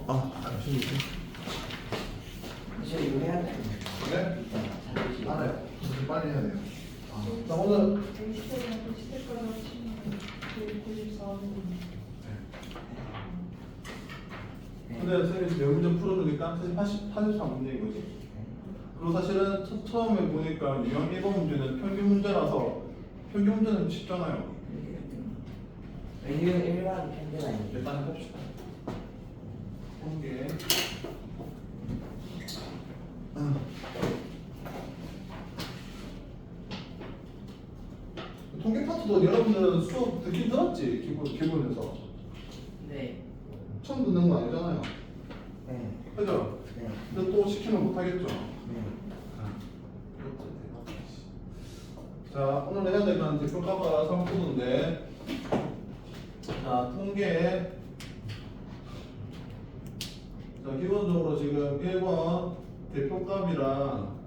잠시만요. 저 이거 해야 돼. 네? 이따가 알아요. 빨리 해야 돼요. 자, 오늘 시대가도 시대가로 치면 94분. 근데 선생님이 지금 문제 풀어주니까 사실 83문제인 거지. 그리고 사실은 처음에 보니까 유형 1번 문제는 평균 문제라서 평균 문제는 쉽잖아요. 일반 편견 아니에요? 일단 해봅시다. 통계. 통계 파트도 여러분들은 수업 듣긴 들었지? 기본에서. 네. 처음 듣는 거 아니잖아요. 네. 그죠? 네. 근데 또 시키면 못하겠죠? 네. 자, 오늘 해야 될 건 대표값과 상푸드인데, 자, 통계. 자, 기본적으로 지금 1번 대표값이랑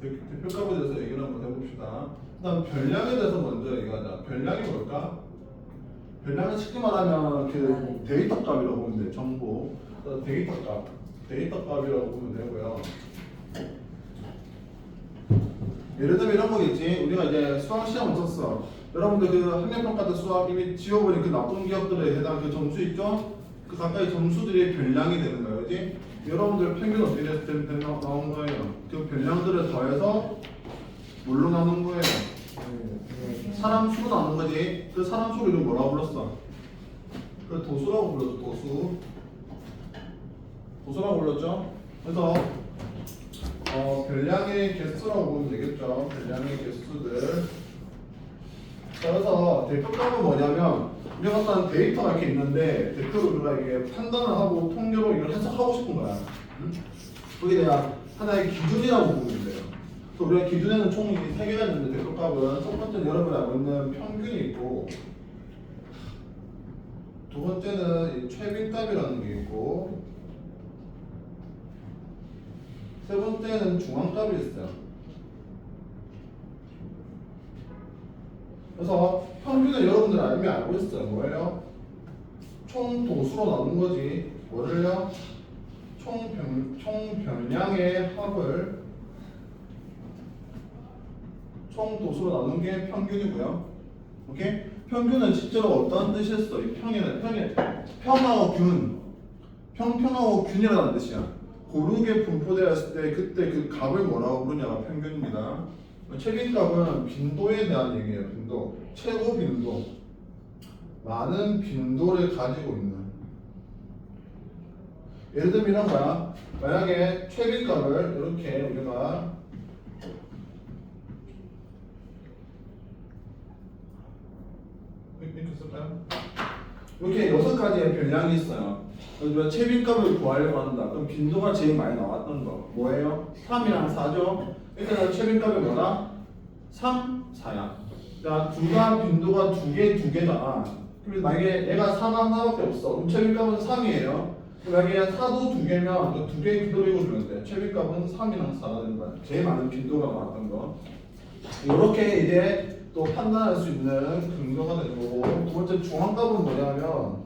대표값에 대해서 얘기를 한번 해봅시다. 일단 별량에 대해서 먼저 얘기하자. 별량이 뭘까? 별량은 쉽게 말하면 그 데이터 값이라고 보면 돼. 정보. 데이터 값. 데이터 값이라고 보면 되고요. 예를 들면 이런 거겠지. 우리가 이제 수학 시험을 쳤어. 여러분들 그 학력평가 때 수학 이미 지워버린 그 나쁜 기업들에 해당 그 점수 있죠? 그 각각의 점수들이 별량이 되는 거예요. 그지? 여러분들 평균 어떻게 됐을 때 나온 거예요? 그 별량들을 더해서 뭘로 나눈 거예요? 사람 수로 나눈 거지. 그 사람 수를 이름 뭐라고 불렀어? 그 도수라고 불렀죠. 도수. 도수라고 불렀죠. 그래서 별량의 개수라고 보면 되겠죠. 별량의 개수들. 자, 그래서 대표값은 뭐냐면 우리가 어떤 데이터가 이렇게 있는데 대표를 우리가 이게 판단을 하고 통계로 이걸 해석하고 싶은 거야. 거기에 대한 하나의 기준이라고 보면 돼요. 그래서 우리가 기준에는 총 3개가 있는데 대표값은 첫 번째는 여러분이 알고 있는 평균이 있고, 두 번째는 이 최빈값이라는 게 있고, 세 번째는 중앙값이 있어요. 그래서 평균을 여러분들 이미 알고 있어요. 뭐예요? 총 도수로 나눈 거지. 뭐를요? 총 별량의 합을 총 도수로 나눈 게 평균이고요. 오케이? 평균은 실제로 어떤 뜻이었어? 이 평하고 균. 평하고 균이라는 뜻이야. 고르게 분포되었을 때 그때 그 값을 뭐라고 부르냐가 평균입니다. 최빈값은 빈도에 대한 얘기예요. 빈도. 최고 빈도. 많은 빈도를 가지고 있는. 예를 들면 이런 거야. 만약에 최빈값을 이렇게 우리가 이렇게 쓸까요? 이렇게 6가지의 별량이 있어요. 우리가 최빈값을 구하려고 한다. 그럼 빈도가 제일 많이 나왔던 거 뭐예요? 3이랑 4죠? 일단 최빈값이 뭐다? 3, 4야. 자, 둘다 빈도가 두 개잖아. 그럼 만약에 얘가 4가 하나밖에 없어. 그럼 최빈값은 3이에요. 만약에 4도 2개면 2개 그대로 읽어주면 돼. 최빈값은 3이랑 4가 되는 거야. 제일 많은 빈도가 나왔던 거. 이렇게 이제 또 판단할 수 있는 근거가 되는 거고, 두 번째 중앙값은 뭐냐면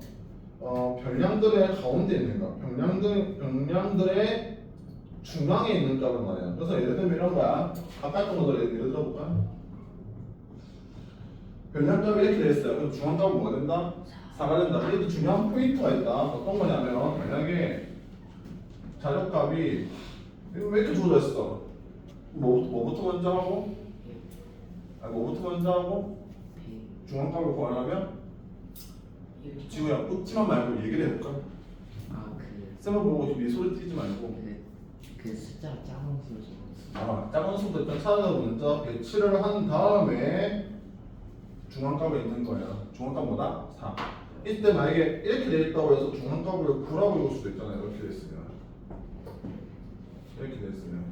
별량들의 가운데 있는 거. 별량들의 중앙에 있는 값을 말해요. 그래서 예를 들면 이런 거야. 아까 했던 것들 예를 들어볼까요? 별량값이 이렇게 돼 있어요. 그럼 중앙값은 뭐가 된다? 4가 된다. 여기도 중요한 포인트가 있다. 어떤 거냐면 만약에 자료값이 이거 왜 이렇게 주어져 있어? 뭐부터 먼저 하고? 뭐부터 먼저 하고? 중앙값을 구하려면? 지구야 웃지만 말고 얘기를 해볼까? 쌤을 보고 소리 띄지 말고 그 숫자 작은 수. 작은 수부터 일단 찾아서 먼저 배치를 한 다음에 중앙값에 있는 거야. 중앙값 뭐다? 4. 이때 만약에 이렇게 돼 있다고 해서 중앙값을 9라고 읽을 수도 있잖아요. 이렇게 돼 있으면. 이렇게 돼 있으면.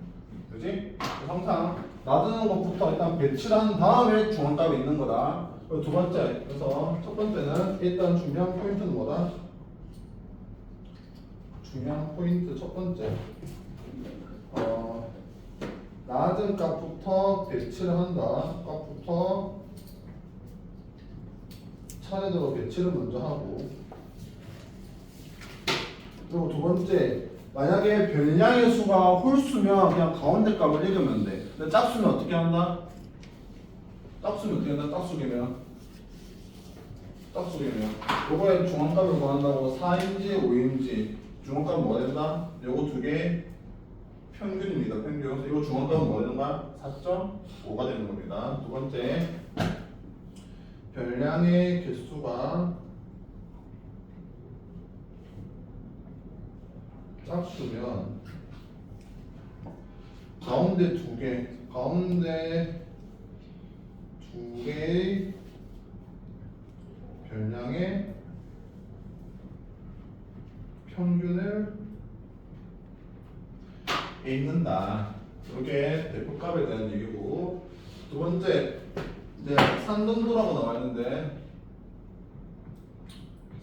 그지? 항상 낮은 것부터 일단 배치를 한 다음에 중앙값이 있는 거다. 그리고 두 번째, 그래서 첫 번째는 일단 중요한 포인트는 뭐다? 중요한 포인트 첫 번째. 낮은 값부터 배치를 한다. 값부터 차례대로 배치를 먼저 하고, 그리고 두 번째, 만약에 별량의 수가 홀수면 그냥 가운데 값을 읽으면 돼. 근데 짝수면 어떻게 한다? 짝수면 어떻게 한다? 짝수개면 요거의 중앙값을 구한다고 4인지 5인지 중앙값은 뭐 된다? 요거 두 개 평균입니다. 평균. 그래서 이거 중앙값은 뭐 되는 거야? 4.5가 되는 겁니다. 두 번째, 별량의 개수가 짝수면 가운데 두 개의 별량의 평균을 읽는다. 이게 대표값에 대한 얘기고, 두 번째, 이제 산전도라고 나와 있는데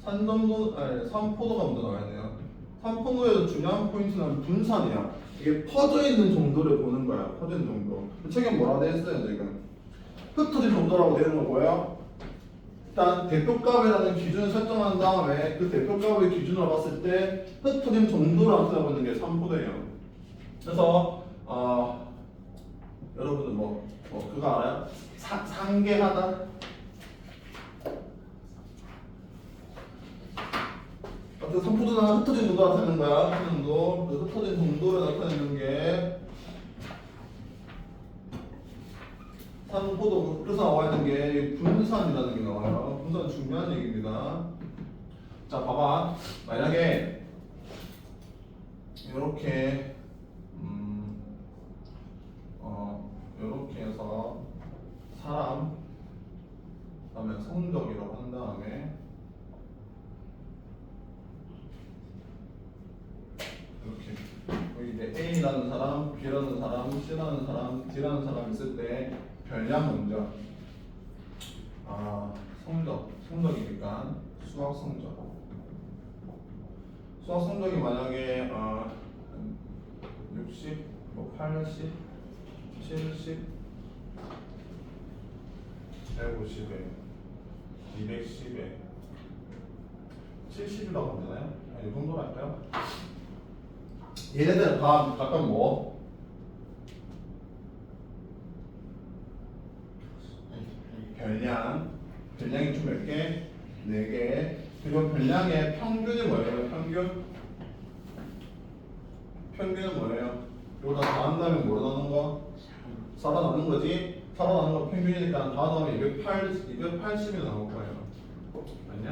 산포도가 먼저 나와야 돼요. 산포도에서 중요한 포인트는 분산이야. 이게 퍼져 있는 정도를 보는 거야. 퍼져 있는 정도. 책에 뭐라고 돼 있어요 지금? 흩어진 정도라고 되는 거 뭐예요? 일단 대표값이라는 기준을 설정한 다음에 그 대표값의 기준으로 봤을 때 흩어진 정도를 나타내고 있는 게 산포도예요. 그래서 여러분은 그거 알아요? 상계하다? 어떤 산포도는 흩어진 정도를 나타내는 거야. 흩어진 정도. 그 흩어진 정도를 나타내는 게 산포도. 그래서 나와 있는 게 분산이라는 게 나와요. 분산 중요한 얘기입니다. 자, 봐봐. 만약에 이렇게 이렇게 해서 사람, 그다음에 성적이라고 한 다음에 이렇게 여기 이제 A라는 사람, B라는 사람, C라는 사람, D라는 사람 있을 때 별량 먼저. 성적이니까 수학 성적. 수학 성적이 만약에 60, 80, 70, 150에 210에 70이라고 하면 되나요? 이 정도로 할까요? 얘네들은 다 각각 뭐? 별량이 총 몇 개? 4개. 그리고 별량의 평균이 뭐예요? 평균은 뭐예요? 이거 다 더한 다음에 뭐로 나눈 거? 4로 나눈 거지? 4로 나눈 거 평균이니까 다 더하면 280이 나올 거예요. 맞냐?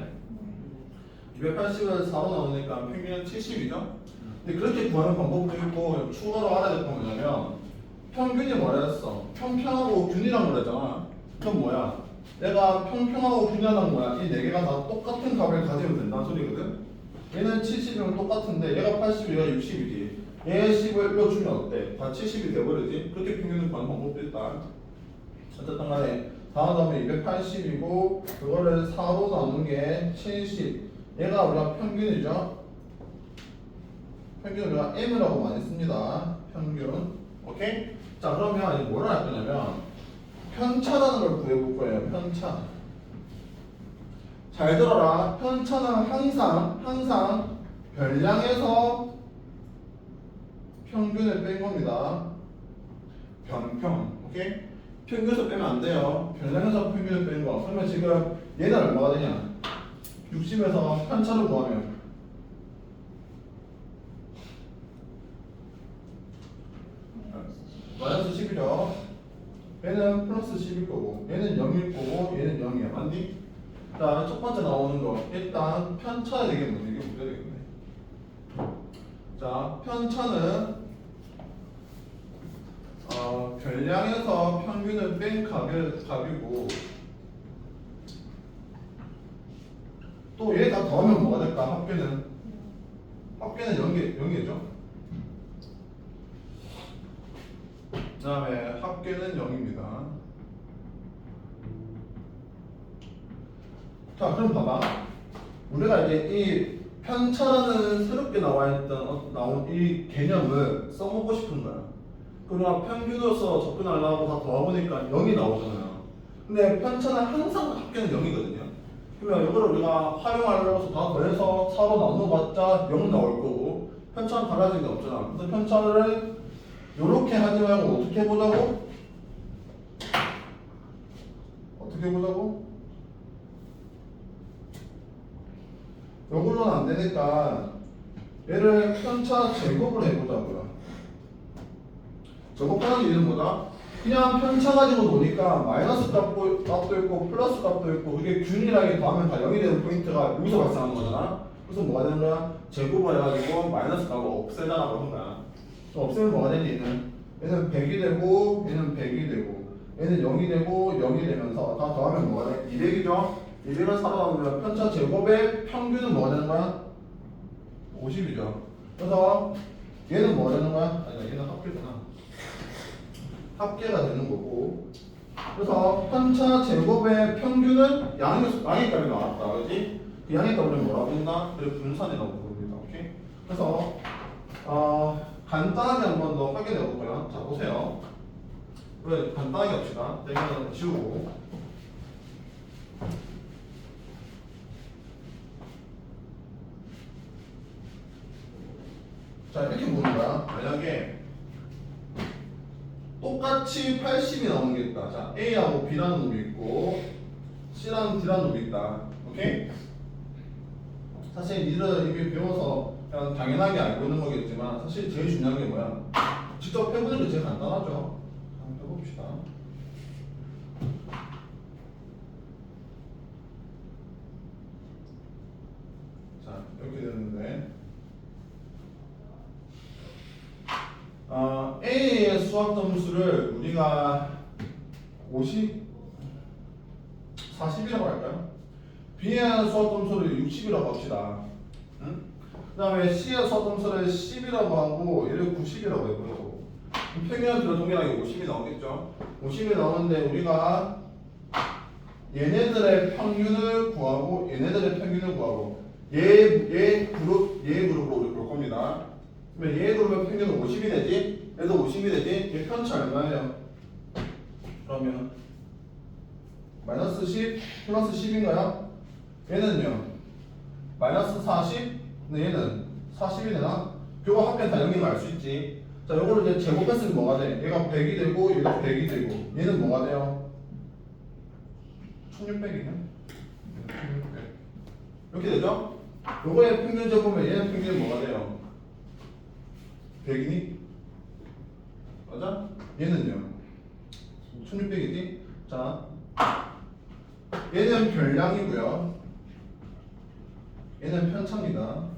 280을 4로 나누니까 평균은 70이죠? 근데 그렇게 구하는 방법도 있고 추가로 알아야 될 건 뭐냐면 평균이 뭐라 했어? 평평하고 균이란 그랬잖아. 그럼 뭐야? 내가 평평하고 균이란 뭐야? 이 4개가 다 똑같은 값을 가지면 된다는 소리거든? 얘는 70이면 똑같은데 얘가 80, 얘가 60이지. 얘 10을 1로 주면 어때? 다 70이 돼버리지? 그렇게 평균을 구하는 방법도 있다. 어쨌든 간에 다음에 280이고 그거를 4로 나눈 게 70. 얘가 우리가 평균이죠? 평균 우리가 M이라고 많이 씁니다. 평균. 오케이? 자, 그러면 이제 뭐를 할 거냐면 편차라는 걸 구해볼 거예요. 편차. 잘 들어라. 편차는 항상 별량에서 평균을 뺀 겁니다. 변평. 오케이? 평균에서 빼면 안 돼요. 별량에서 평균을 뺀 거. 그러면 지금 얘는 얼마가 되냐? 60에서 편차를 구하면 마이너스 10이죠. 얘는 플러스 10일 거고 얘는 0일 거고 얘는 0이야. 맞니? 자, 첫 번째 나오는 거 일단 편차야 되겠네. 이게 문제가 되겠네. 자, 편차는 별량에서 평균을 뺀 값이고 또 얘 다 더하면 뭐가 될까? 합계는 0이죠. 그 다음에 합계는 0입니다. 자, 그럼 봐봐. 우리가 이제 이 편차라는 새롭게 나온 이 개념을 써먹고 싶은 거야. 그러나 평균으로서 접근하려고 다 더해보니까 0이 나오잖아요. 근데 편차는 항상 합계는 0이거든요. 그러면 이걸 우리가 활용하려고 해서 다 더해서 4로 나눠봤자 0 나올 거고 편차는 달라진 게 없잖아. 그래서 편차를 요렇게 하지 말고 어떻게 해보자고? 어떻게 해보자고? 요걸로는 안 되니까 얘를 편차 제곱을 해보자고요. 제곱하는 이유는 뭐다? 그냥 편차 가지고 노니까 마이너스 값도 있고 플러스 값도 있고 그게 균일하게 더하면 다 0이 되는 포인트가 여기서 발생하는 거잖아. 그래서 뭐가 되는 거야? 제곱을 해가지고 마이너스 값을 없애자라고 하는 거야. 없애면 뭐가 되니 얘는 100이 되고 얘는 100이 되고 얘는 0이 되고 0이 되면서 다 더하면 뭐가 돼? 200이죠? 200을 사로 나누면 편차 제곱의 평균은 뭐가 되는 거야? 50이죠. 그래서 얘는 뭐가 되는 거야? 아니 얘는 합계잖아. 합계가 되는 거고. 그래서 편차 제곱의 평균은 양의 값이 나왔다. 그지? 그 양의 값을 뭐라고 부른다? 그래 분산이라고 부릅니다. 오케이? 그래서 간단하게 한 번 더 확인해 볼까요? 자 보세요. 왜 간단하게 합시다. 이거는 지우고. 자 이렇게 보는 거야. 만약에 똑같이 80이 나오는 게 있다. 자 A하고 B라는 놈이 있고 C라는 D라는 놈이 있다. 오케이? 사실 니들 이미 배워서 그냥 당연하게 알고 있는 거겠지만 사실 제일 중요한 게 뭐야? 직접 해보는 게 제일 간단하죠. 한번 해봅시다. 자 이렇게 되는데 A의 수학 점수를 우리가 40이라고 할까요? B의 수학 점수를 60이라고 합시다. 응? 그 다음에 C의 수학 점수를 10이라고 하고 얘를 90이라고 해보자고. 평균은 동일하게 50이 나오겠죠? 50이 나오는데 우리가 얘네들의 평균을 구하고 얘네들의 평균을 구하고 얘 그룹으로 우리 볼 겁니다. 그러면 얘 그룹의 평균은 50이 되지? 얘도 50이 되지? 얘 편차 얼마예요? 그러면 마이너스 10 플러스 10인가요? 얘는요 마이너스 40 근데 얘는 40이 되나? 그거 합계 다 0인 거 알 수 있지. 자 요거를 이제 제곱했으면 뭐가 돼? 얘가 100이 되고 얘가 100이 되고 얘는 뭐가 돼요? 1600이네 1600 이렇게 되죠? 요거의 평균 제곱면 얘는 평균이 뭐가 돼요? 100이니? 맞아? 얘는요 1600이지? 자 얘는 별량이고요 얘는 편차입니다.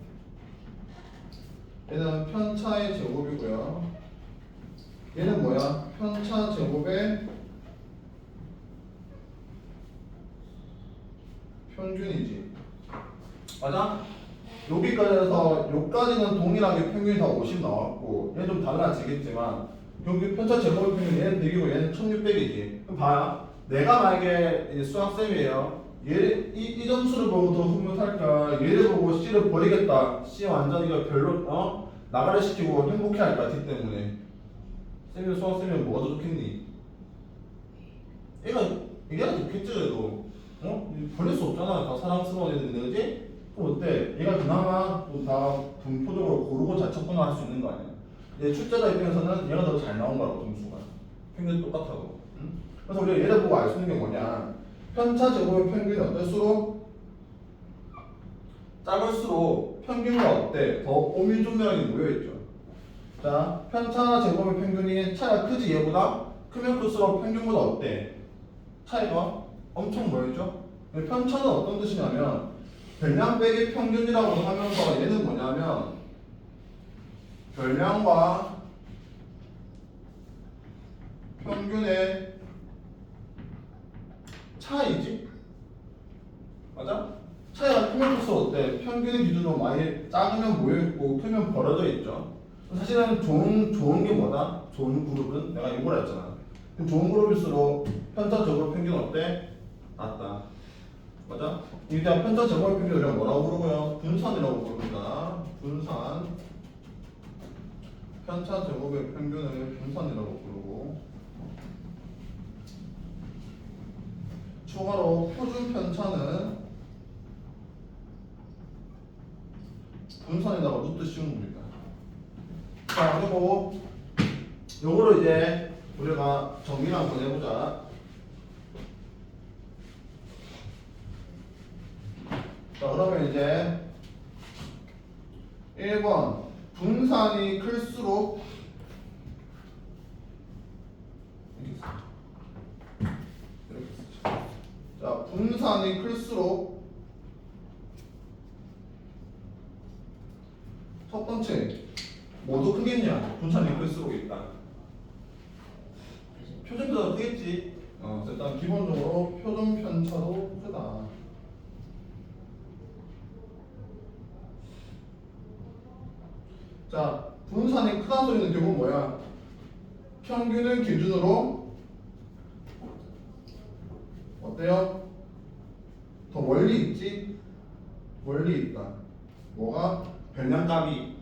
얘는 편차의 제곱이고요 얘는 뭐야? 편차 제곱의 평균이지. 맞아? 여기까지 해서 여기까지는 동일하게 평균이 다 50 나왔고 얘는 좀 달라지겠지만 여기 편차 제곱의 평균 얘는 100이고 얘는 1600이지. 그럼 봐요. 내가 만약에 이제 수학쌤이에요. 이 점수를 보고 더 흐뭇할까? 얘를 보고 C를 버리겠다. C 완전 이거 별로 나가를 시키고 행복해할까? D 때문에. 쌤이 수학쌤이면 뭐가 더 좋겠니? 얘가 좋겠지 그래도. 버릴 수 없잖아. 다 사랑스러운 애들인데 그지? 그럼 어때? 얘가 그나마 다 분포적으로 고르고 자척분할 할 수 있는 거 아니야? 얘 출제자 입장에서는 얘가 더 잘 나온 거라고 점수가. 평균 똑같아도. 응? 그래서 우리가 얘를 보고 알 수 있는 게 뭐냐? 편차 제곱의 평균이 어떨수록 작을수록 평균과 어때? 더 오밀조밀하게 모여있죠. 자, 편차 제곱의 평균이 차이가 크지 얘보다? 크면 클수록 평균보다 어때? 차이가 엄청 모여있죠? 편차는 어떤 뜻이냐면 별량 빼기 평균이라고 하면서 얘는 뭐냐면 별량과 평균의 차이지? 맞아? 차이가 크면 클수록 어때? 평균의 기준으로 많이 작으면 모여있고 크면 벌어져 있죠. 사실은 좋은 게 뭐다? 좋은 그룹은 내가 이걸 했잖아. 좋은 그룹일수록 편차 제곱 평균 어때? 낮다. 맞아? 이제 편차 제곱 평균 우리가 뭐라고 부르고요? 분산이라고 부릅니다. 분산. 편차 제곱의 평균을 분산이라고 부르고 추가로 표준 편차는 분산에다가 루트 씌운 겁니다. 자, 그리고 요거를 이제 우리가 정리를 한번 해보자. 자, 그러면 이제 1번 분산이 클수록 이렇게 쓰죠. 자, 분산이 클수록 첫 번째 뭐도 크겠냐? 분산이 클수록 있다. 표준편차도 크겠지. 일단 기본적으로 표준편차도 크다. 자, 분산이 크다는 소리는 결국 뭐야? 평균을 기준으로 어때요? 더 멀리 있지? 멀리 있다. 뭐가? 변량값이.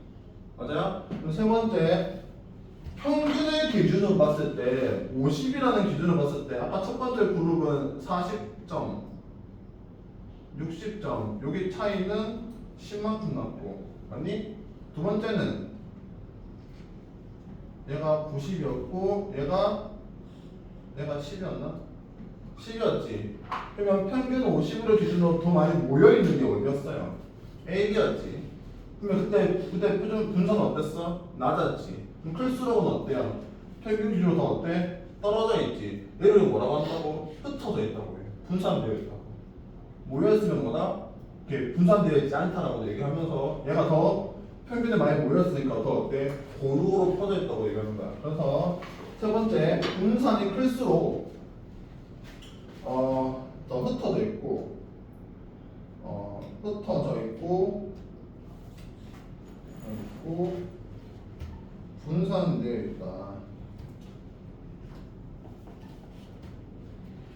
맞아요? 그럼 세 번째, 평균을 기준으로 봤을 때 50이라는 기준으로 봤을 때 아까 첫 번째 그룹은 40점, 60점 여기 차이는 10만큼 났고, 맞니? 두 번째는 얘가 90이었고 얘가 10이었나? 10이었지. 그러면 평균 50으로 기준으로 더 많이 모여있는 게 어디였어요? A, B였지. 그러면 그때 표준 분산은 어땠어? 낮았지. 그럼 클수록은 어때요? 평균 기준으로 더 어때? 떨어져 있지. 얘를 뭐라고 한다고? 흩어져 있다고 해. 분산되어 있다고. 모여있으면 뭐다? 이렇게 분산되어 있지 않다라고 얘기하면서 얘가 더 평균에 많이 모였으니까 더 어때? 고루고루 퍼져 있다고 얘기하는 거야. 그래서 세 번째, 분산이 클수록 더 흩어져 있고 분산되어 있다.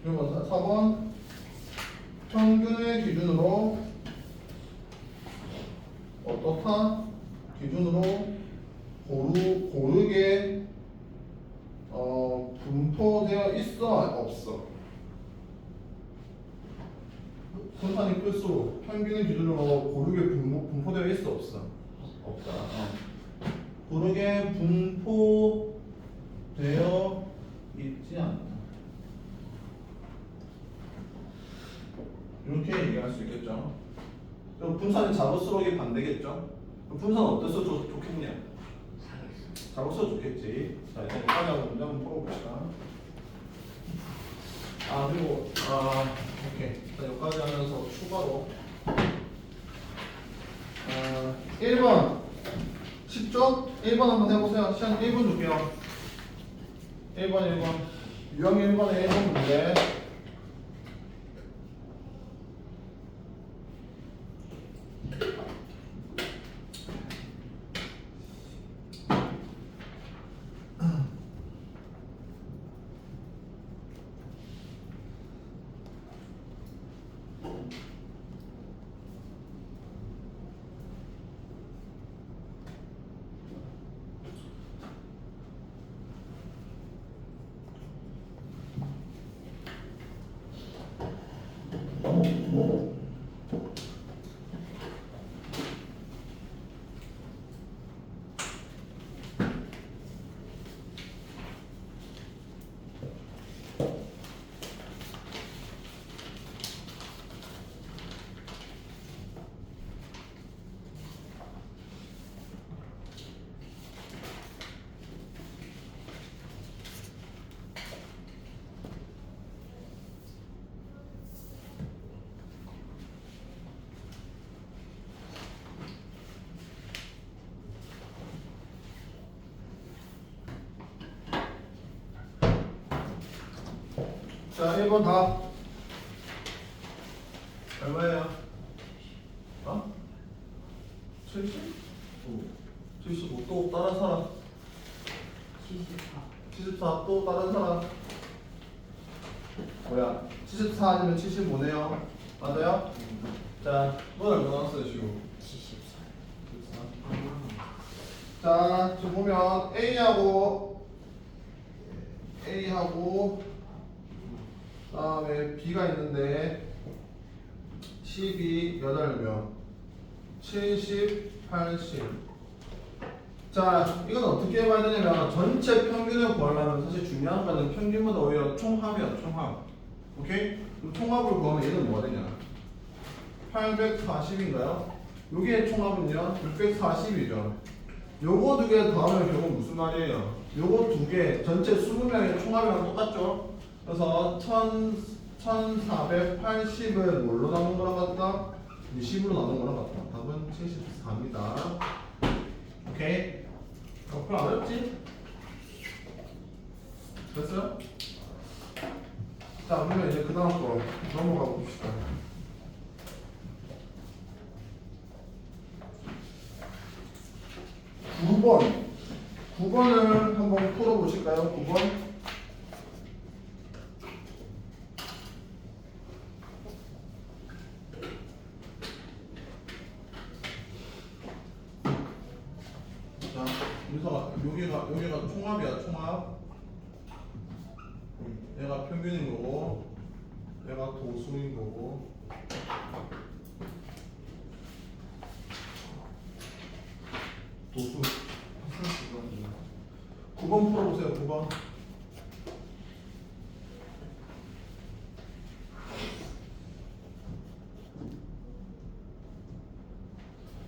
그리고 4번 평균의 기준으로 어떻다? 기준으로 고르게 분포되어 있어? 없어? 분산이 클수록 평균의 기준으로 고르게 분포되어 있어? 없어? 없다. 고르게 분포되어 있지 않다. 이렇게 얘기할 수 있겠죠. 그럼 분산이 작을수록이 반대겠죠. 그럼 분산은 어땠어? 좋겠냐? 작을수록 좋겠지. 자, 일단 여기까지 하고 문제 한번 풀어봅시다. 그리고 오케이. 자, 여기까지 하면서 추가로 1번 쉽죠? 1번 한번 해보세요. 시간 1분 줄게요. 1번 유형 1번에 1번 문제. 자, 1번 답 얼마예요? 70? 75. 또 다른 사람 74. 또 다른 사람 뭐야? 74 아니면 75네요. 맞아요? 자, 너 얼마 나왔어요 지금? 74. 74. 자, 지금 보면 A하고 그다음에 B가 있는데 12, 8명 70, 80. 자, 이건 어떻게 해봐야 되냐면 전체 평균을 구하려면 사실 중요한 거는 평균보다 오히려 총합이야, 총합. 오케이? 그럼 총합을 구하면 얘는 뭐가 되냐? 840인가요? 여기의 총합은요, 640이죠. 요거 두 개 더하면 결국 무슨 말이에요? 요거 두 개 전체 20명의 총합이랑 똑같죠? 그래서 1480을 뭘로 나눈 거랑 같다? 20으로 나눈 거랑 같다. 답은 74입니다. 오케이? 별로 안 어렵지? 됐어요? 자, 그러면 이제 그 다음 거 넘어가 봅시다. 9번을 한번 풀어보실까요? 9번. 자, 윤서가 여기가 총합이야, 총합. 얘가 평균인 거고, 얘가 도수인 거고. 도수. 9번 풀어보세요. 9번.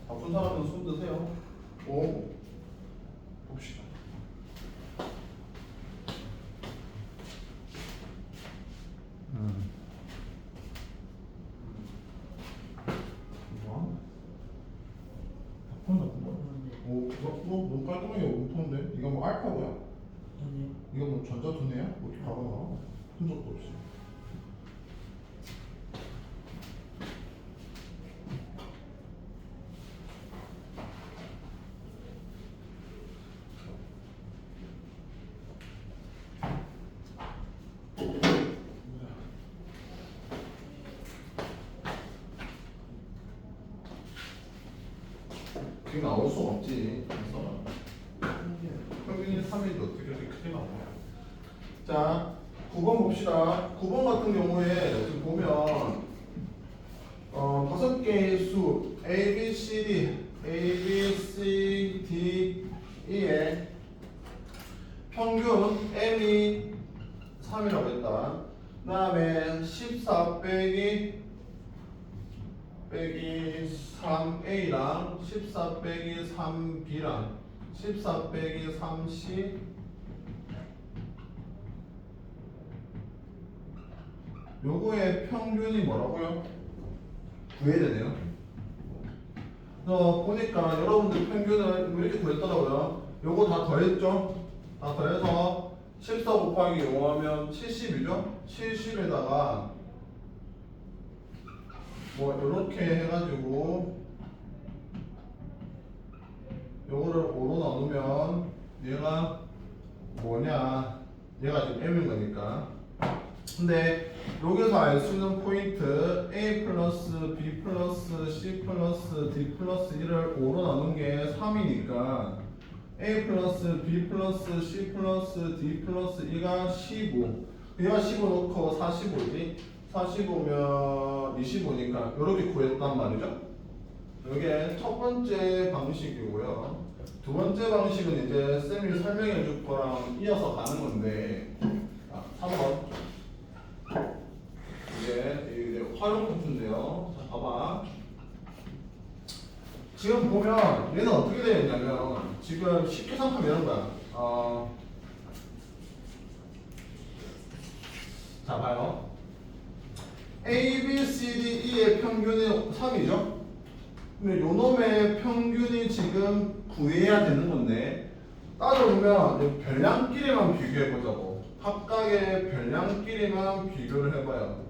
바쁜 사람은 손 드세요. 오. 봅시다. 뭐? 바쁜가 봐. 오, 너무 깔끔하게 온톤데? 이거 뭐 알파고야? 아니요. 이거 뭐 전자투네야? 뭐 이렇게 바로 나와? 흔적도 없이. 그게 나올 수가 없지. 평균이 3인데 어떻게 그렇게 크게 나오냐. 자, 9번 봅시다. 9번 같은 경우에 지금 보면 5개의 수 A, B, C, D, E의 평균 M이 3이라고 했다. 그 다음에 14 빼기 3A랑 14 빼기 3B랑 14 빼기 3C 요거의 평균이 뭐라고요? 구해야 되네요. 그래서 보니까 여러분들 평균을 이렇게 구했더라고요. 요거 다 더했죠? 다 더해서 14 곱하기 5 하면 70이죠? 70에다가 뭐 이렇게 해가지고 요거를 5로 나누면 얘가 뭐냐, 얘가 지금 m인 거니까. 근데 여기서 알 수 있는 포인트 a 플러스 b 플러스 c 플러스 d 플러스 1을 5로 나눈 게 3이니까 a 플러스 b 플러스 c 플러스 d 플러스 2가 15. 얘가 15 넣고 45지. 45면 25니까 이렇게 구했단 말이죠. 이게 첫 번째 방식이고요. 두 번째 방식은 이제 쌤이 설명해 줄 거랑 이어서 가는 건데, 3번. 이게 활용 컴퓨터인데요. 자, 봐봐. 지금 보면 얘는 어떻게 되어 있냐면, 지금 쉽게 생각하면 이런 거야. 자, 봐요. A, B, C, D, E의 평균이 3이죠? 근데 요 놈의 평균이 지금 구해야 되는 건데, 따져보면 별량끼리만 비교해보자고. 각각의 별량끼리만 비교를 해봐요.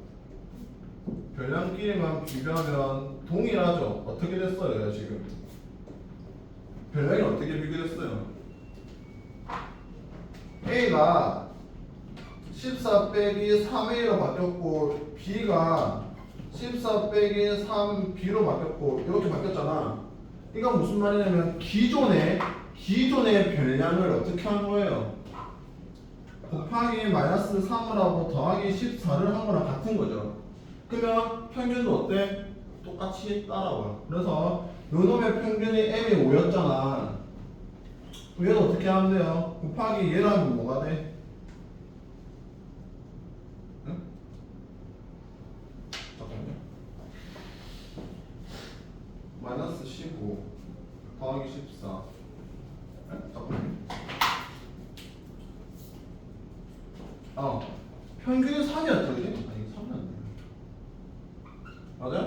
별량끼리만 비교하면 동일하죠? 어떻게 됐어요, 지금? 별량이 어떻게 비교됐어요? A가 14 빼기 3A로 바뀌었고 B가 14 빼기 3B로 바뀌었고 이렇게 바뀌었잖아. 이건 무슨 말이냐면 기존의 별량을 어떻게 한 거예요? 곱하기 마이너스 3을 하고 더하기 14를 한 거랑 같은 거죠. 그러면 평균도 어때? 똑같이 따라와요. 그래서 요놈의 평균이 m이 5였잖아. 얘는 어떻게 하면 돼요? 곱하기 얘를 하면 뭐가 돼? 응? 잠깐만요. 마이너스 15 더하기 14. 잠깐만요. 평균이 3이었죠, 그지? 아니, 3이 안 돼. 맞아요?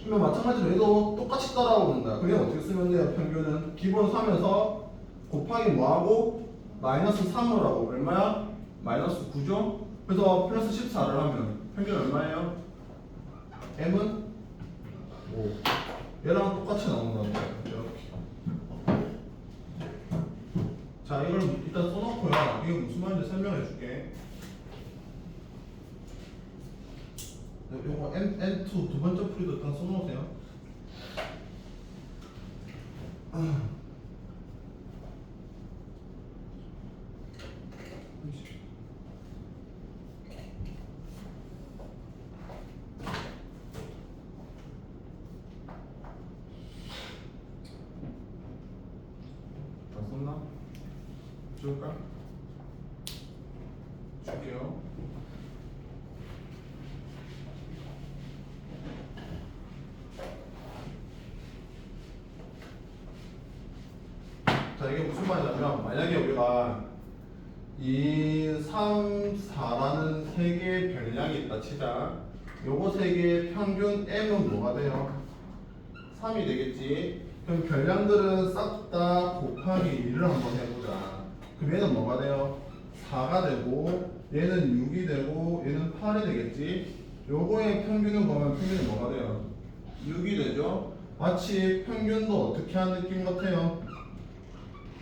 그러면 마찬가지로 얘도 똑같이 따라오는 거야. 그게 어떻게 쓰면 돼요? 평균은 기본 3에서 곱하기 뭐하고 마이너스 3을 하고 얼마야? 마이너스 9죠? 그래서 플러스 14를 하면 평균 얼마예요? m은 5. 얘랑 똑같이 나온다는 거예요. 이렇게. 자, 이걸 일단 써놓고요. 이게 무슨 말인지 설명해 줄게. 요거 N2 두 번째 풀이도 일단 써놓으세요. 다 썼나? 줄까? 줄게요. 자, 이게 무슨 말이냐면 만약에 우리가 2, 3, 4라는 세 개의 별량이 있다 치자. 요거 세 개의 평균 m은 뭐가 돼요? 3이 되겠지. 그럼 별량들은 싹 다 곱하기 1을 한번 해보자. 그럼 얘는 뭐가 돼요? 4가 되고 얘는 6이 되고 얘는 8이 되겠지. 요거의 평균은 보면 평균이 뭐가 돼요? 6이 되죠. 마치 평균도 어떻게 하는 느낌 같아요?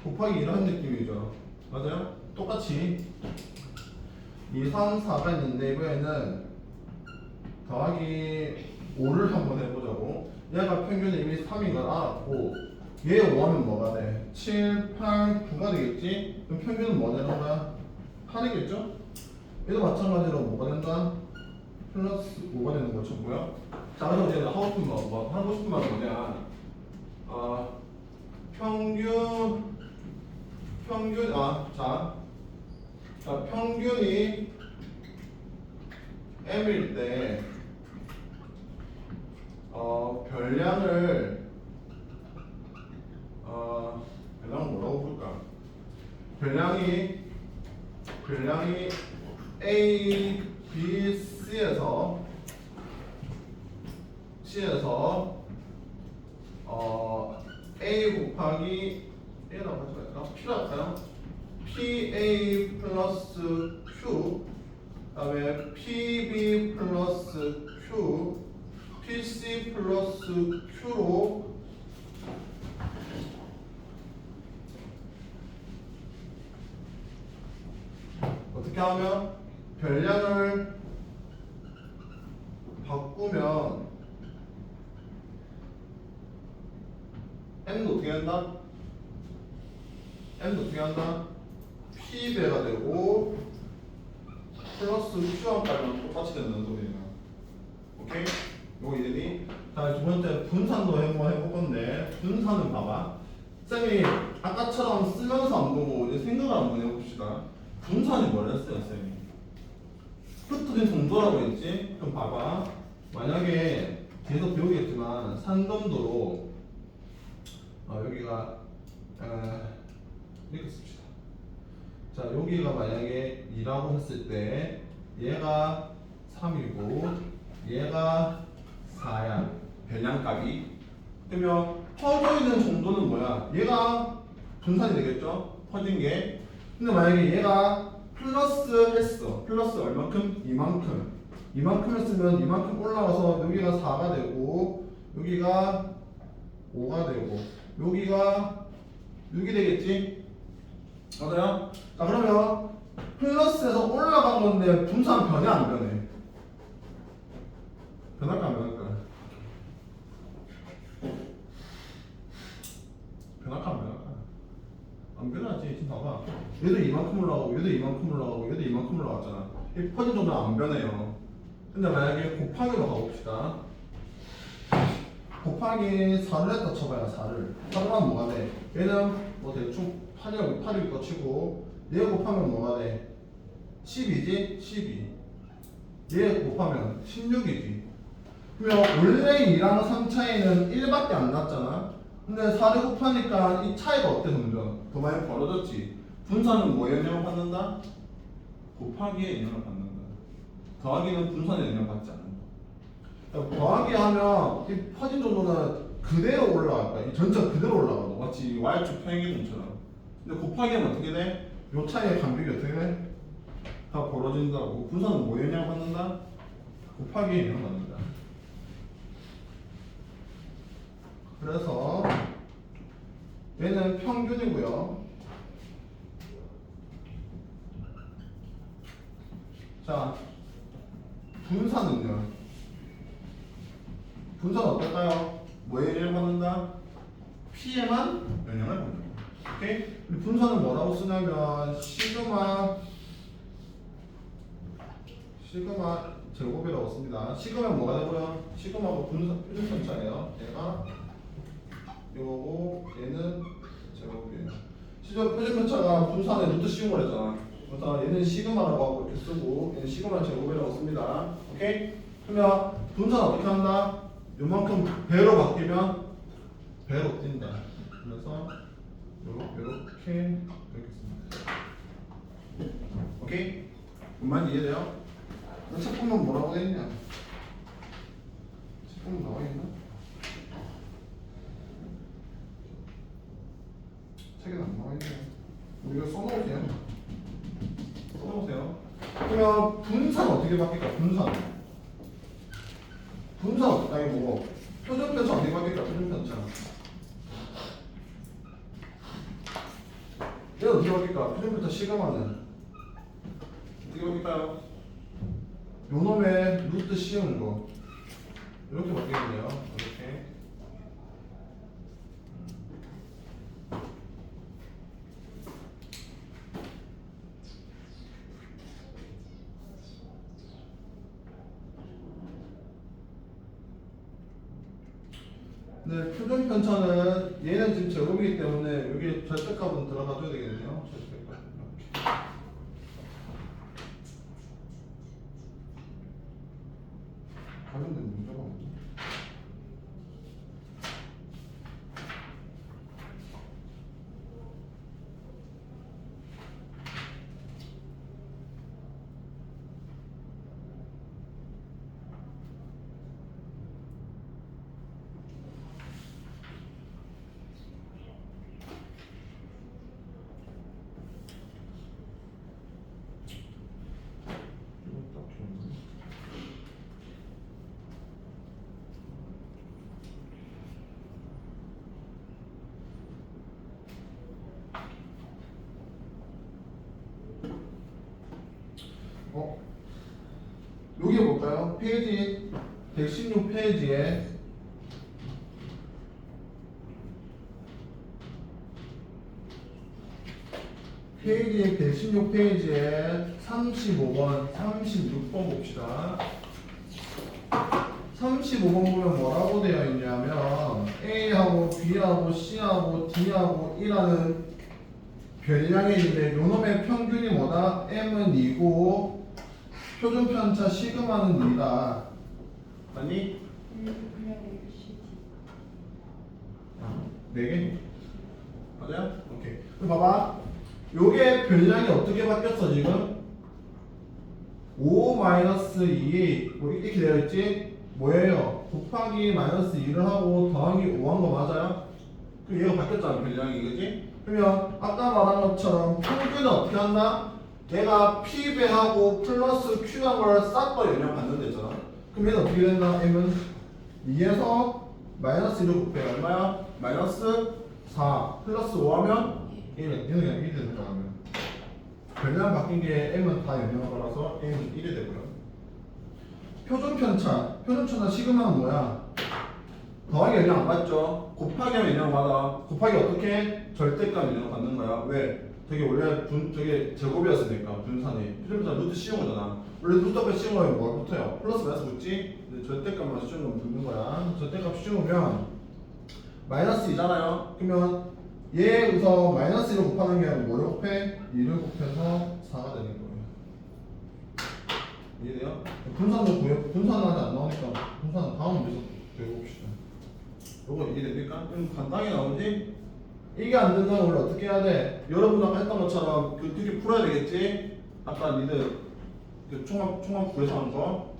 곱하기 1 하는 느낌이죠. 맞아요? 똑같이 2, 3, 4가 있는데 이번에는 더하기 5를 한번 해보자고. 얘가 평균이 이미 3인 걸 알았고 얘 5하면 뭐가 돼? 7, 8, 9가 되겠지? 그럼 평균은 뭐 되는 거야? 8이겠죠? 얘도 마찬가지로 뭐가 된다? 플러스 5가 되는 거죠. 뭐야? 자, 그래서 이제 하고 싶은 말 뭐냐? 평균이 m일 때 별량을 뭐라고 볼까? 별량이 A, B, C에서 A 곱하기 A라고 하지 말까? P라고 할까요? PA 플러스 Q 그다음에 PB 플러스 Q PC 플러스 Q로 어떻게 하면 별량을 바꾸면 m도 어떻게 한다? P배가 되고 플러스 Q함까지는 똑같이 된다는 소리예요. 오케이? 요거 이해되니? 자, 두 번째 분산도 한번 해볼 건데 분산은 봐봐. 쌤이 아까처럼 쓰면서 안 보고 이제 생각을 한번 해봅시다. 분산이 뭐랬어요, 쌤이? 흩어진 정도라고 했지? 그럼 봐봐. 만약에 뒤에서 배우겠지만 산검도로 여기가 이렇게 씁시다. 자, 여기가 만약에 2라고 했을 때 얘가 3이고 얘가 4야. 별량값이. 그러면 퍼져 있는 정도는 뭐야? 얘가 분산이 되겠죠? 퍼진 게. 근데 만약에 얘가 플러스 했어. 플러스 얼만큼? 이만큼 했으면 이만큼 올라가서 여기가 4가 되고 여기가 5가 되고 여기가 6이 되겠지? 맞아요? 자, 그러면 플러스에서 올라간 건데 분산 변해 안 변해? 변할까 안 변할까? 변할까 안 변할까? 안 변하지. 지금 봐봐. 얘도 이만큼 올라가고 얘도 이만큼 올라가고 얘도 이만큼 올라갔잖아. 이 퍼진 정도는 안 변해요. 근데 만약에 곱하기로 가봅시다. 곱하기 4를 했다 쳐봐요. 4를 4만 뭐가 돼? 얘는 뭐 대충 8이 꽂히고 얘 곱하면 뭐가 돼? 10이지? 12 얘 곱하면 16이지. 그러면 원래 2랑 3 차이는 1밖에 안 났잖아. 근데 4를 곱하니까 이 차이가 어때 점점? 더 많이 벌어졌지. 분산은 뭐에 영향을 받는다? 곱하기에 영향을 받는다. 더하기는 분산에 영향을 받지 않는다. 그러니까 더하기 하면 이 퍼진 정도는 그대로 올라갈 거야. 이 전체가 그대로 올라가. 마치 Y축 평행이동처럼. 근데 곱하기 하면 어떻게 돼? 요 차이의 간격이 어떻게 돼? 다 벌어진다고. 분산은 뭐에 영향을 받는다? 곱하기에 영향을 받는다. 그래서 얘는 평균이고요. 자, 분산은요? 분산은 어떨까요? 뭐에 영향을 받는다? P에만 영향을 받는다. 오케이? 분산은 뭐라고 쓰냐면 시그마 제곱이라고 씁니다. 시그마는 뭐가 되고요? 시그마하고 분산 표준편차예요. 얘가 요거고 얘는 제곱이에요. 실제 표준편차가 분산의 루트 씌운 거랬잖아. 그래서 얘는 시그마라고 하고 이렇게 쓰고 얘는 시그마 제곱이라고 씁니다. 오케이? 그러면 분산 어떻게 한다? 요만큼 배로 바뀌면 배로 뛴다. 그래서 요렇게 씁니다. 오케이? 분만 이해돼요? 책 보면 뭐라고 되있냐? 책 보면 나와있나? 책에 안 나와있네. 이거 써놓으세요. 써놓으세요. 그러면 분산 어떻게 바뀔까? 분산 아니 뭐 표준편차 어떻게 바뀔까? 표준편차 얘 어떻게 바뀔까? 표준편차 시그마는 어떻게 바뀔까요? 요놈의 루트 씌우는 거 이렇게 바뀌겠네요. 이렇게. 네, 표준 편차는 얘는 지금 제곱이기 때문에 여기 절대값은 들어가줘야 되겠네요. 절대값 이렇게. 관련된 문제가 없네. 여기 볼까요? 페이지 116페이지에 페이지 116페이지에 35번, 36번 봅시다. 35번 보면 뭐라고 되어 있냐면 A하고 B하고 C하고 D하고 E라는 별량이 있는데 요놈의 평균이 뭐다? M은 2고 표준편차 시그마는 2다. 아니? 그냥 CT. 4개? 맞아요? 오케이. 그럼 봐봐. 요게 별량이 어떻게 바뀌었어 지금? 5-2 뭐 이렇게 되어 있지? 뭐예요? 곱하기 마이너스 2를 하고 더하기 5 한 거 맞아요? 그럼 얘가 바뀌었잖아 별량이 그지? 그러면 아까 말한 것처럼 평균은 어떻게 한다? 얘가 P배하고 플러스 Q한 걸 싹 다 영향 받는다 했잖아. 그럼 얘는 어떻게 된다? M은 2에서 마이너스 1을 곱해 얼마야? 마이너스 4 플러스 5 하면 1. 얘는 그냥 1이 되는 거야. 별량 바뀐 게 M은 다 영향을 받아서 M은 1이 되고요. 표준편차 시그마는 뭐야? 더하기 영향 안 받죠? 곱하기 하면 영향 받아. 곱하기 어떻게? 절대값 영향 받는 거야. 왜? 저게 원래 저게 제곱이었으니까 분산이 필요한 루트 씌운 거잖아. 원래 루트 앞에 씌운 거면 뭘 붙어요? 플러스 마이너스 붙지? 근데 절대값만 씌운 거면 붙는 거야. 절대값 씌우면 마이너스 2잖아요. 그러면 얘에서 마이너스 1을 곱하는 게 아니고 뭐를 곱해? 2를 곱해서 4가 되는 거예요. 이해돼요? 분산도 구해. 분산은 아직 안 나오니까 분산은 다음 문제에서 배워봅시다. 요거 이해됩니까? 간단하게 나오지? 이게 안 된다면 원래 어떻게 해야 돼? 여러분 아까 했던 것처럼 그렇게 풀어야 되겠지? 아까 니들 그 총합 구해서 한 거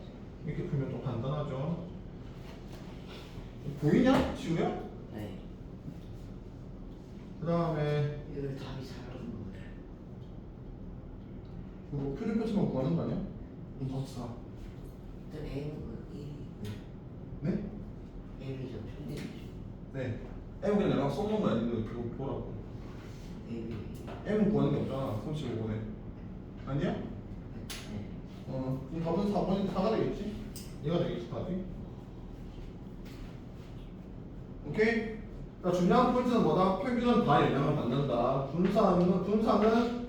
이렇게 풀면 좀 간단하죠? 보이냐? 지우야? 네. 그 다음에 이거 답이 잘 나오는 거예요. 그거 표준표처럼 구하는 거 아니야? 더 일단 A는 그 1이 네? 1이죠. 편집이죠. 네. M 그냥 내가 써놓은 거야. 니들 그거 보라고. 1이. M 구하는 게 없잖아. 35번에. 아니야? 네. 그럼 답은 4번이 4가 되겠지? 얘가 되겠지 답이? 오케이? 자, 중요한 포인트는 뭐다? 평균은 다 영향을 받는다. 분산은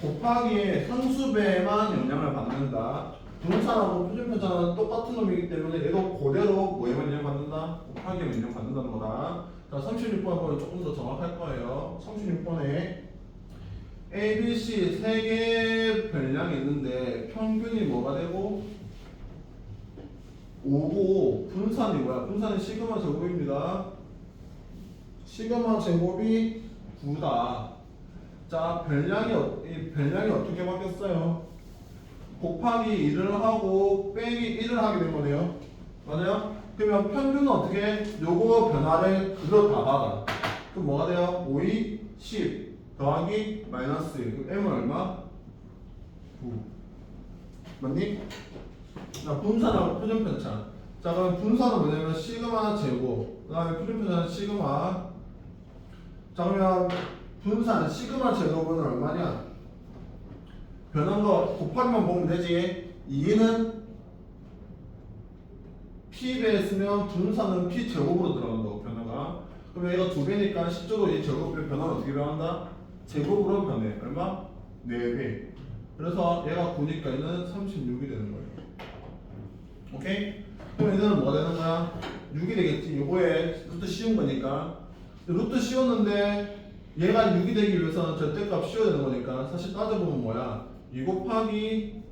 곱하기의 상수배만 영향을 받는다. 분산하고 표준편차는 똑같은 놈이기 때문에 얘도 그대로 뭐에만 영향받는다? 곱하기에 영향받는다는 거다. 자, 36번 보면 조금 더 정확할 거예요. 36번에 A, B, C 세 개의 별량이 있는데 평균이 뭐가 되고 5고 분산이 뭐야? 분산이 시그마 제곱입니다. 시그마 제곱이 9다. 자, 이 별량이 어떻게 바뀌었어요? 곱하기 1을 하고 빼기 1을 하게 된 거네요. 맞아요? 그러면 평균은 어떻게? 요거 변화를 그대로 다 받아. 그럼 뭐가 돼요? 5, 2, 10 더하기 마이너스 1. 그럼 M은 얼마? 9. 맞니? 자, 분산하고 표준편차. 자, 그럼 분산은 뭐냐면 시그마 제곱. 그 다음에 표준편차는 시그마. 자, 그러면 분산 시그마 제곱은 얼마냐? 변한 거 곱하기만 보면 되지. 2는 P배에 쓰면 분산은 P 제곱으로 들어간다고 변화가. 그럼 얘가 2배니까 10조도 이 제곱의 변화는 어떻게 변한다? 제곱으로 변해. 얼마? 4배. 그래서 얘가 9니까 얘는 36이 되는 거예요. 오케이? 그럼 얘는 뭐 되는 거야? 6이 되겠지. 요거에 루트 씌운 거니까. 루트 씌웠는데 얘가 6이 되기 위해서는 절대값 씌워야 되는 거니까 사실 따져보면 뭐야? 2 곱하기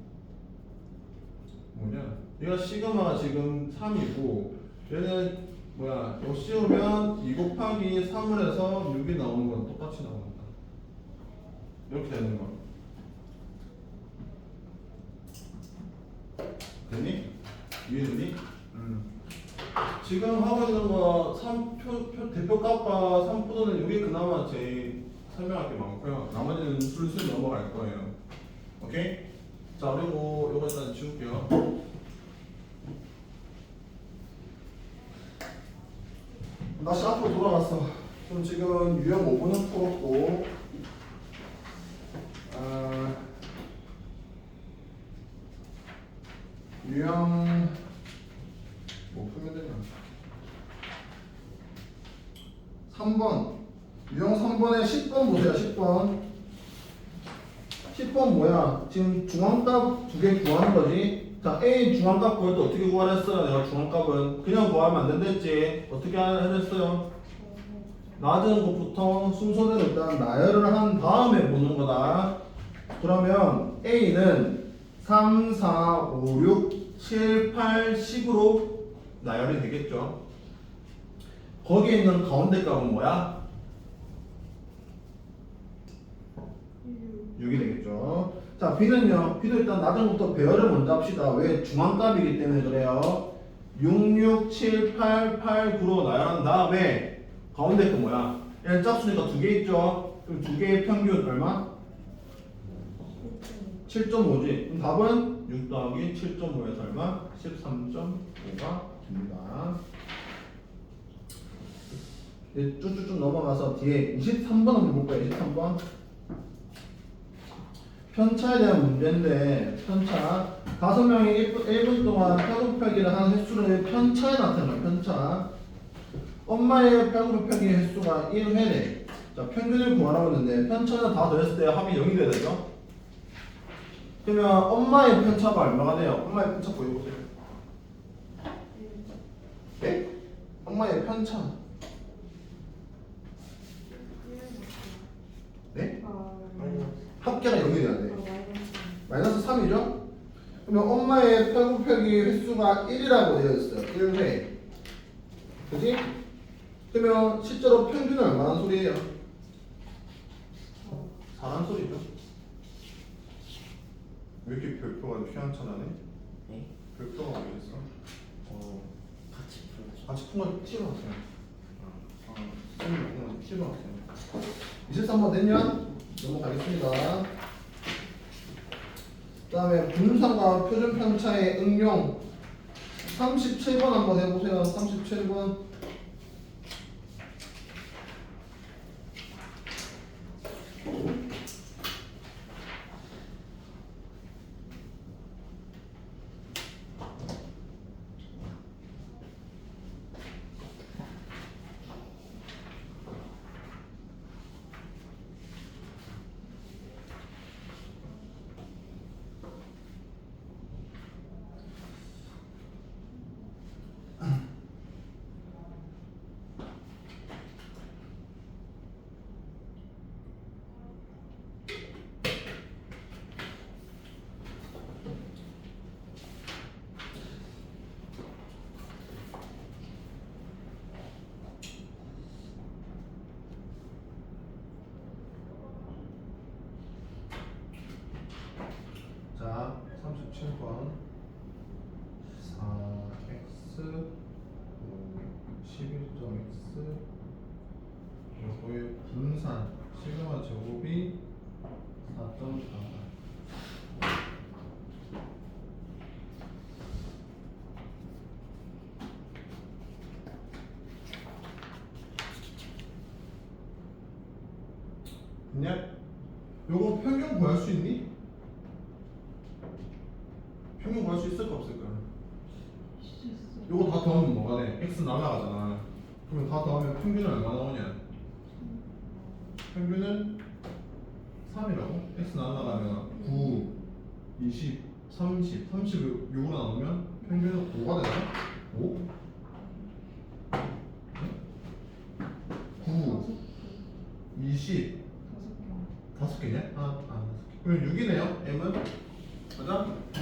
뭐냐? 얘가 시그마가 지금 3이고 얘는 뭐야? 이거 씌우면 2 곱하기 3을 해서 6이 나오는 건 똑같이 나온다. 이렇게 되는 거. 됐니? 이해됐니? 지금 하고 있는 거 대표값과 3포도는 이게 그나마 제일 설명할 게 많고요. 나머지는 술술 넘어갈 거예요. 오케이? 자, 그리고 이거 일단 지울게요. 다시 앞으로 돌아갔어. 그럼 지금 유형 5분은 풀었고, 유형 뭐 풀면 되냐? 3번. 유형 3번에 10번 보세요. 10번. 10번 뭐야? 지금 중앙값 두 개 구하는 거지. 자, A 중앙값 구할 때 어떻게 구하랬어요? 내가 중앙값은 그냥 구하면 안 된댔지. 어떻게 해냈어요? 낮은 것부터 순서대로 일단 나열을 한 다음에 보는 거다. 그러면 A는 3, 4, 5, 6, 7, 8, 10으로 나열이 되겠죠. 거기에 있는 가운데 값은 뭐야? 6이 되겠죠. 자, B는요. B도 일단 낮은 것부터 배열을 먼저 합시다. 왜? 중앙값이기 때문에 그래요. 6, 6, 7, 8, 8, 9로 나열한 다음에 가운데 거 뭐야? 얘는 짝수니까 두 개 있죠. 그럼 두 개의 평균 얼마? 7.5지. 그럼 답은 6 더하기 7.5에서 얼마? 13.5가 됩니다. 이제 쭉쭉쭉 넘어가서 뒤에 23번 한번 볼까요? 23번. 편차에 대한 문제인데, 편차. 5명이 1분 동안 팔굽혀펴기를 하는 횟수를 편차에 나타내요. 편차. 엄마의 팔굽혀펴기 횟수가 1회래. 자, 평균을 구하라고 했는데 편차는 다 더했을 때 합이 0이 돼야 되죠? 그러면 엄마의 편차가 얼마가 돼요? 엄마의 편차 보여보세요. 네? 엄마의 편차. 네? 합계가 0이 돼야 돼. 마이너스 3이죠? 그러면 엄마의 펴곱펴기 횟수가 1이라고 되어 있어요. 1회. 그지? 그러면 실제로 평균은 얼마나 소리예요? 4란 소리죠. 왜 이렇게 별표가 휘황찬란해? 네? 별표가 왜 있어? 같이 풀어줘. 같이 푼건 튀어나왔어요. 선생님 튀어나왔어요. 23번 됐냐? 넘어가겠습니다. 그 다음에 분산과 표준 편차의 응용 37번 한번 해보세요. 37번. 자, 37번 4x 11.x 요거의 분산 시그마 제곱이 4.4. 됐냐? 요거 평균 구할 수 있니? 평균 구할 수 있을까 없을까? 요거 다 더하면 뭐가 돼? x 날아가잖아. 그러면 다 더하면 평균은 얼마 나오냐? 평균은 3이라고? x 날아가면 9, 20, 30, 30을 6으로 나누면 평균은 5가 되나? 5? 9, 20, 5개냐? 그럼 6이네요, m은? 맞아?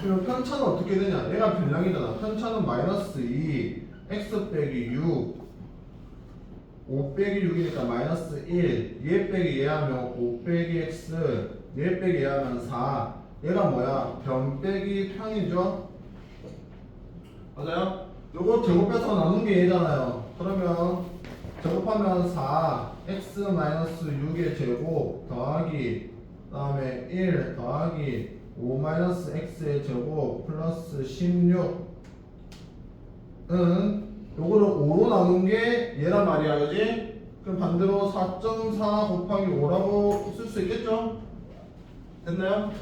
그럼 편차는 어떻게 되냐? 얘가 변량이잖아. 편차는 마이너스 2, x 빼기 6, 5 빼기 6이니까 마이너스 1, 얘 빼기 얘 하면 5 빼기 x, 얘 빼기 얘 하면 4. 얘가 뭐야? 변 빼기 편이죠? 맞아요? 요거 제곱해서 나눈 게 얘잖아요. 그러면 제곱하면 4, x 마이너스 6의 제곱 더하기 그 다음에 1 더하기 5 마이너스 x의 제곱 플러스 16은 요거를 5로 나눈 게 얘란 말이야, 그지? 그럼 반대로 4.4 곱하기 5라고 쓸 수 있겠죠? 됐나요?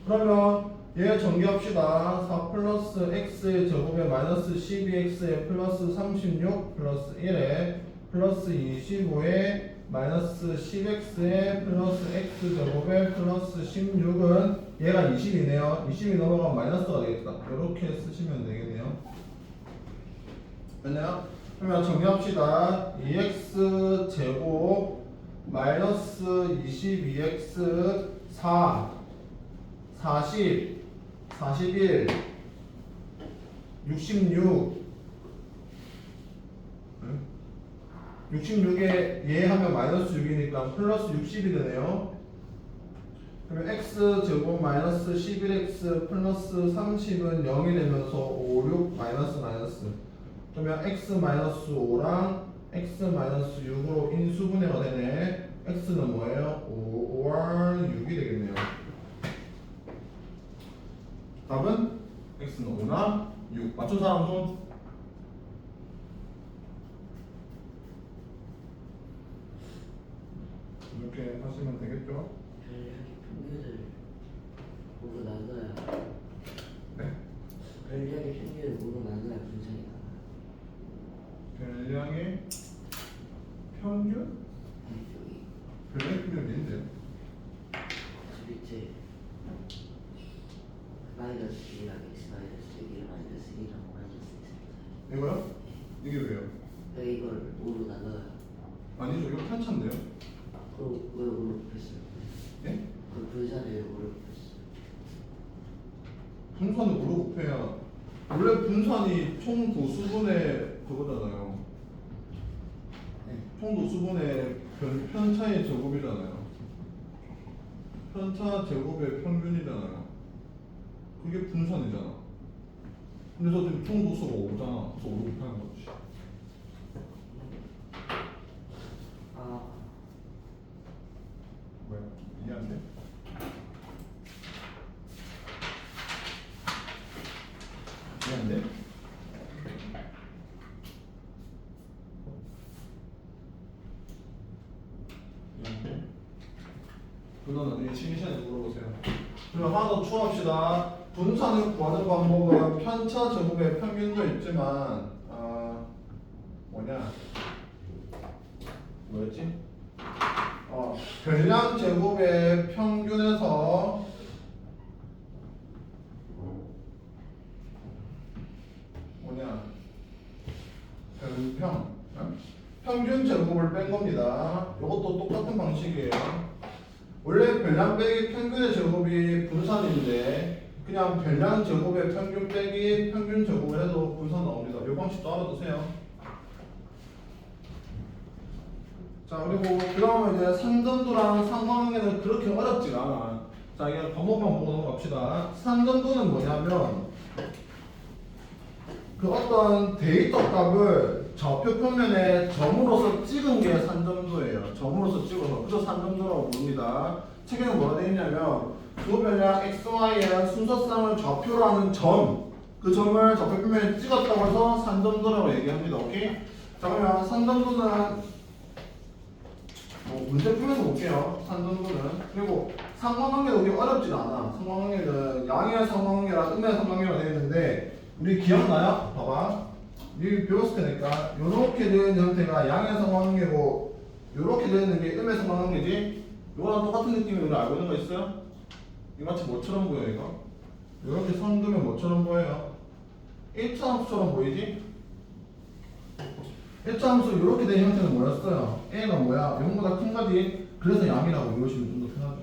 그러면 얘 전개합시다. 4 플러스 x의 제곱에 마이너스 12x에 플러스 36 플러스 1에 플러스 25에 마이너스 10x에 플러스 x 제곱에 플러스 16은 얘가 20이네요. 20이 넘어가면 마이너스가 되겠다. 이렇게 쓰시면 되겠네요. 됐나요? 그러면 정리합시다. 2x 제곱 마이너스 22x 4 40 41 66 66에 얘 하면 마이너스 6이니까 플러스 60이 되네요. 그러면 x 제곱 마이너스 11x 플러스 30은 0이 되면서 5, 6 마이너스 마이너스. 그러면 x 마이너스 5랑 x 마이너스 6으로 인수분해가 되네. x는 뭐예요? 5와 6이 되겠네요. 답은 x는 5나 6. 맞춘 사람 손? 이렇게 하시면 되겠죠? 별량의 평균을 모두 나눠야. 네. 별량의 평균을 모두 나눠야 분산이 나와요. 별량의 평균? 네, 여기 별의 평균 있는데요? 밑에 마이너스 1이랑 x 마이너스 1이랑 마이너스 1이랑 마이너스 1 이거요? 이게 왜요? 네, 이걸 5로 나눠요. 아니죠, 이거 편차인데요? 그럼 왜 5로 곱했어요? 예? 그 분산을 왜 5로 곱했어요? 분산을 뭐로 곱해야 원래 분산이 총 도수분의 그거잖아요. 네. 총 도수분의 편차의 제곱이잖아요. 편차 제곱의 평균이잖아요. 그게 분산이잖아. 근데 저 지금 총 도수가 5잖아. 그래서 5로 곱하는 거지. 아, 뭐야? 이해 안 돼? 이해 안 돼? 그건 나중에 취미 시간에 물어보세요. 그럼 하나 더 추가합시다. 분산을 구하는 방법은 편차 제곱의 평균도 있지만 뭐였지? 별량 제곱의 평균에서 별평 평균 제곱을 뺀 겁니다. 이것도 똑같은 방식이에요. 원래 별량 빼기 평균의 제곱이 분산인데 그냥 별량 제곱의 평균 빼기 평균 제곱을 해도 분산 나옵니다. 이 방식도 알아두세요. 자, 그리고 그러면 이제 산전도랑 상관관계는 그렇게 어렵지가 않아. 자, 이게 방법만 보고 넘어갑시다. 산전도는 뭐냐면 그 어떤 데이터 값을 좌표 표면에 점으로서 찍은 게 산점도예요. 점으로서 찍어서 그래서 산점도라고 부릅니다. 책에는 뭐가 되어 있냐면 두 변량 x, y의 순서쌍을 좌표로 하는 점, 그 점을 좌표 표면에 찍었다고 해서 산점도라고 얘기합니다. 오케이? 자, 그러면 산점도는 문제 풀면서 볼게요. 산점도는. 그리고 상관관계도 그렇게 어렵진 않아. 상관관계는 양의 상관관계랑 음의 상관관계가 되어 있는데 우리 기억나요? 봐봐. 여기 배웠을 테니까 요렇게 되어 있는 형태가 양의 상관관계고 요렇게 되어 있는 게 음의 상관관계지. 요거랑 똑같은 느낌이 우리 알고 있는 거 있어요? 이 마치 뭐처럼 보여 이거? 요렇게 선 그면 뭐처럼 보여요? 1차 함수처럼 보이지? 1차 함수 요렇게 된 형태는 뭐였어요? A가 뭐야? 0보다 큰 거지? 그래서 양이라고 외우시면 좀 더 편하죠.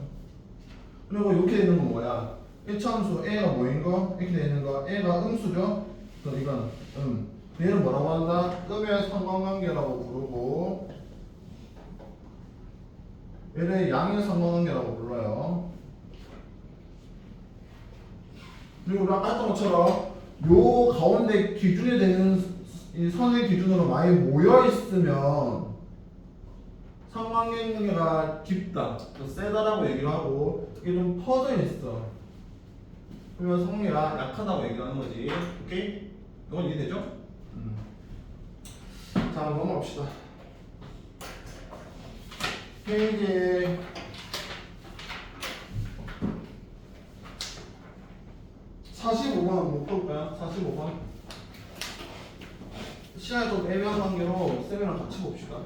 그리고 이렇게 되는 건 뭐야? 1차 함수 A가 뭐인 거? 이렇게 되어 있는 거 A가 음수죠? 그럼 이건 얘는 뭐라고 한다? 음의 상관관계라고 부르고 얘를 양의 상관관계라고 불러요. 그리고 우리가 아까 했던 것처럼 요 가운데 기준이 되는 이 선의 기준으로 많이 모여 있으면 상관관계가 깊다, 더 세다라고 얘기를 하고 이게 좀 퍼져 있어. 그러면 성리가 약하다고 얘기하는 거지. 오케이? 이건 이해되죠? 자, 넘어갑시다. 페이지 45번 못 볼까요? 45번. 시간이 좀 애매한 관계로 쌤이랑 같이 봅시다.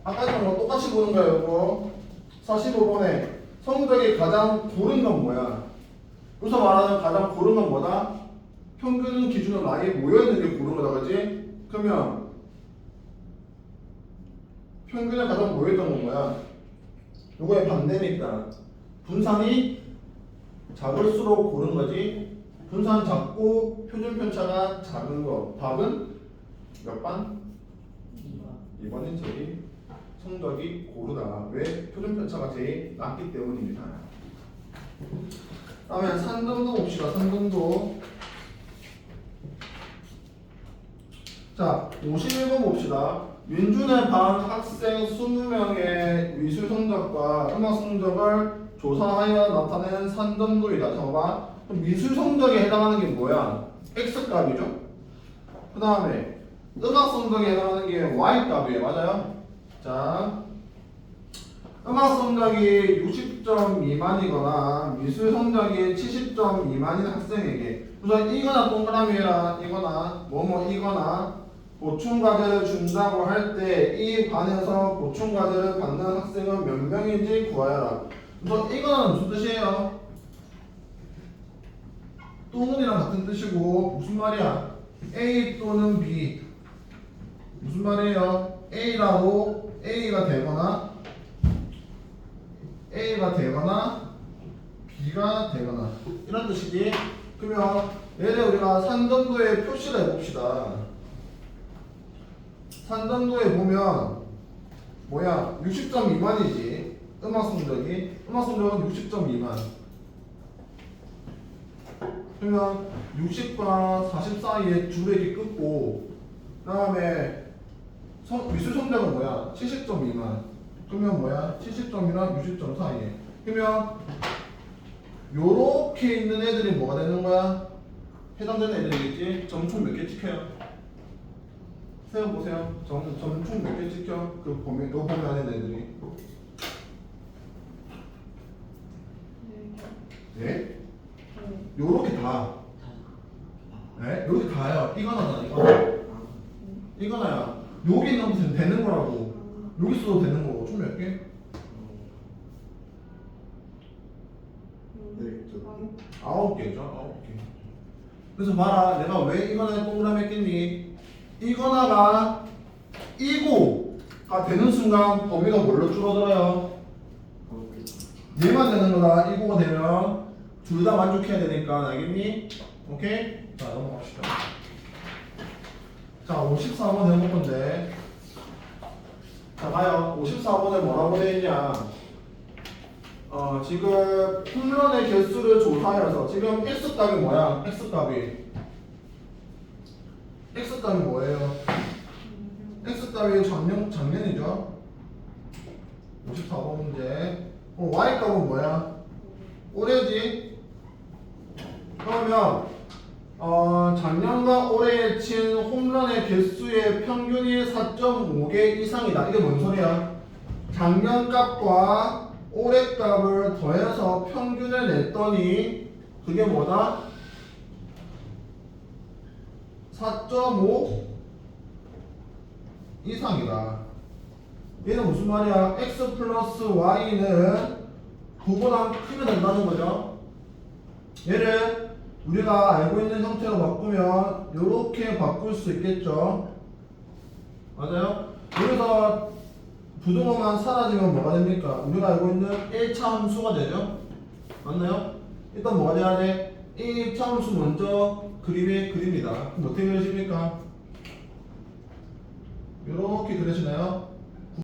아까 거 똑같이 보는 거예요, 이거. 45번에 성적이 가장 고른 건 뭐야? 여기서 말하는 가장 고른 건 뭐다? 평균 기준으로 아예 모여있는 게 고른 거다, 그지? 그러면 평균에 가장 모여있던 건 뭐야? 요거의 반대니까 분산이 작을수록 고른 거지. 분산 작고 표준 편차가 작은 거. 답은 몇 번? 2번이 제일 성적이 고르다. 왜? 표준 편차가 제일 낮기 때문입니다. 다음에 산점도 봅시다. 산점도. 자, 51번 봅시다. 민준의 반 학생 20명의 미술 성적과 음악 성적을 조사하여 나타낸 산점도이다. 잠깐만. 그럼 미술 성적에 해당하는 게 뭐야? X값이죠? 그 다음에 음악 성적에 해당하는 게 Y값이에요. 맞아요? 자, 음악 성적이 60점 미만이거나 미술 성적이 70점 미만인 학생에게, 우선 이거나 동그라미 해라. 이거나 뭐뭐 이거나 보충 과제를 준다고 할 때 이 반에서 보충 과제를 받는 학생은 몇 명인지 구하여라. 그래서 이거는 무슨 뜻이에요? 또는이랑 같은 뜻이고 무슨 말이야? A 또는 B 무슨 말이에요? A라도 A가 되거나 B가 되거나 이런 뜻이지. 그러면 얘를 우리가 산전도에 표시를 해봅시다. 산전도에 보면 뭐야? 60점 미만이지. 음악 성적은 60점 미만. 그러면 60과 40 사이에 줄을 이렇게 긋고 그 다음에 미술 성적은 뭐야? 70점 미만. 그러면 뭐야? 70점이랑 60점 사이에. 그러면 요렇게 있는 애들이 뭐가 되는 거야? 해당되는 애들이겠지? 점총 몇 개 찍혀요? 세어보세요. 점총 몇 개 찍혀? 그 범위, 요 범위 안에 있는 애들이. 네? 요렇게 다. 네? 요렇게 다요. 이거나잖아, 이거. 이거나야. 여기 있는 것은 되는 거라고. 여기 써도 되는 거고. 총 몇 개? 네. 9개죠. 9개. 그래서 봐라. 내가 왜 이거나 동그라미 했겠니? 이거나가 이고가 되는 순간 범위가 뭘로 줄어들어요? 얘만 되는 거다. 이고가 되면 둘 다 만족해야 되니까. 알겠니? 오케이? 자, 넘어갑시다. 자, 54번 해볼 건데. 자, 봐요. 54번에 뭐라고 되어 있냐? 지금 홈런의 개수를 조사해서 지금 X값이 뭐야? X값이 뭐예요? X값이 작년이죠? 54번 문제. 그럼 Y값은 뭐야? 올해지? 그러면 작년과 올해에 친 홈런의 개수의 평균이 4.5개 이상이다. 이게 뭔 소리야? 작년 값과 올해 값을 더해서 평균을 냈더니 그게 뭐다? 4.5 이상이다. 얘는 무슨 말이야? x 플러스 y는 9보다 크면 된다는 거죠. 얘를 우리가 알고 있는 형태로 바꾸면 이렇게 바꿀 수 있겠죠. 맞아요? 여기서 부등호만 사라지면 뭐가 됩니까? 우리가 알고 있는 1차 함수가 되죠? 맞나요? 일단 뭐가 돼야 돼? 1차 함수 먼저 그립니다. 그럼 어떻게 그려집니까? 이렇게 그려지나요?